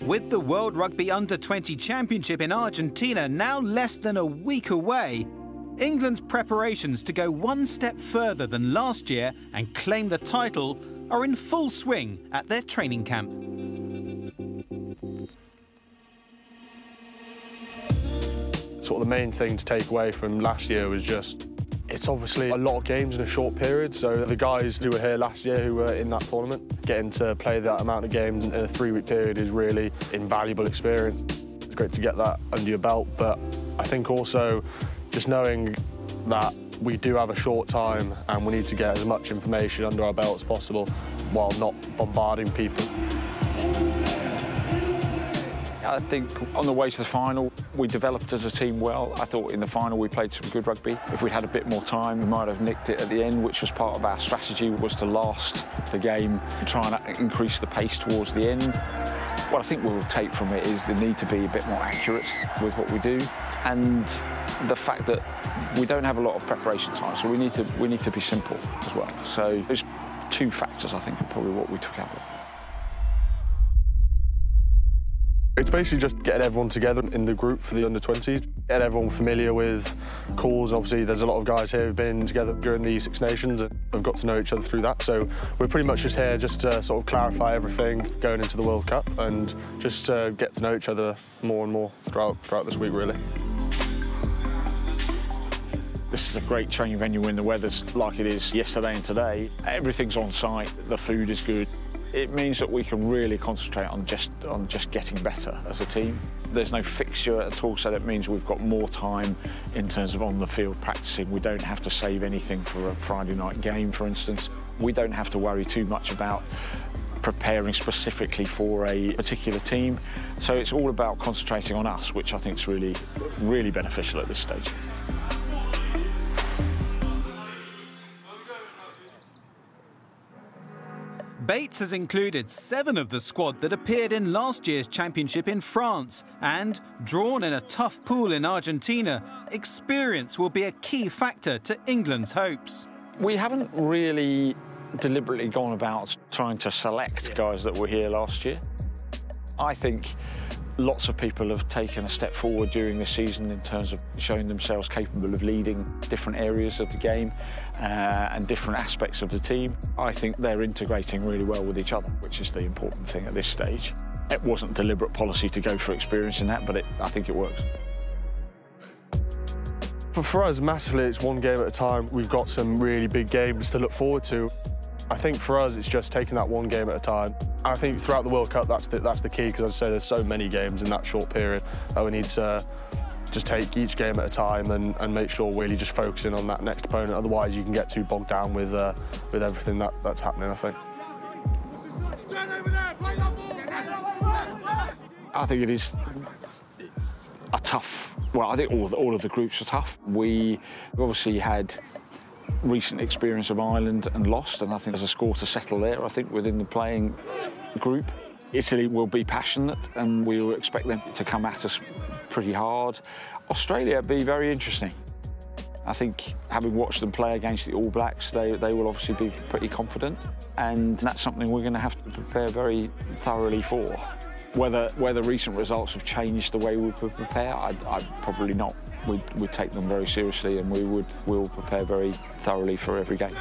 With the World Rugby U20 Championship in Argentina now less than a week away, England's preparations to go one step further than last year and claim the title are in full swing at their training camp. Sort of the main thing to take away from last year was just, it's obviously a lot of games in a short period, so the guys who were here last year who were in that tournament, getting to play that amount of games in a 3-week period is really invaluable experience. It's great to get that under your belt, but I think also just knowing that we do have a short time and we need to get as much information under our belt as possible while not bombarding people. I think on the way to the final, we developed as a team well. I thought in the final we played some good rugby. If we'd had a bit more time, we might have nicked it at the end, which was part of our strategy, was to last the game and try and increase the pace towards the end. What I think we'll take from it is the need to be a bit more accurate with what we do, and the fact that we don't have a lot of preparation time, so we need to be simple as well. So there's two factors, I think, are probably what we took out of it. It's basically just getting everyone together in the group for the under-20s, getting everyone familiar with calls. Obviously, there's a lot of guys here who've been together during the Six Nations and have got to know each other through that. So we're pretty much just here just to sort of clarify everything going into the World Cup and just get to know each other more and more throughout this week, really. This is a great training venue when the weather's like it is yesterday and today. Everything's on site, the food is good. It means that we can really concentrate on just getting better as a team. There's no fixture at all, so that means we've got more time in terms of on the field practicing. We don't have to save anything for a Friday night game, for instance. We don't have to worry too much about preparing specifically for a particular team. So it's all about concentrating on us, which I think is really, really beneficial at this stage. Bates has included 7 of the squad that appeared in last year's championship in France, and, drawn in a tough pool in Argentina, experience will be a key factor to England's hopes. We haven't really deliberately gone about trying to select guys that were here last year. I think lots of people have taken a step forward during this season in terms of showing themselves capable of leading different areas of the game and different aspects of the team. I think they're integrating really well with each other, which is the important thing at this stage. It wasn't deliberate policy to go for experience in that, but I think it works. For us, massively, it's one game at a time. We've got some really big games to look forward to. I think for us, it's just taking that one game at a time. And I think throughout the World Cup, that's the key, because as I say, there's so many games in that short period that we need to just take each game at a time and make sure we're really just focusing on that next opponent. Otherwise, you can get too bogged down with everything that's happening, I think. I think it is a tough, well, I think all of the groups are tough. We obviously had recent experience of Ireland and lost, and I think there's a score to settle there, I think, within the playing group. Italy will be passionate and we will expect them to come at us pretty hard. Australia will be very interesting. I think, having watched them play against the All Blacks, they will obviously be pretty confident, and that's something we're going to have to prepare very thoroughly for. Whether recent results have changed the way we prepare, I'd probably not. We'd take them very seriously, and we'll prepare very thoroughly for every game.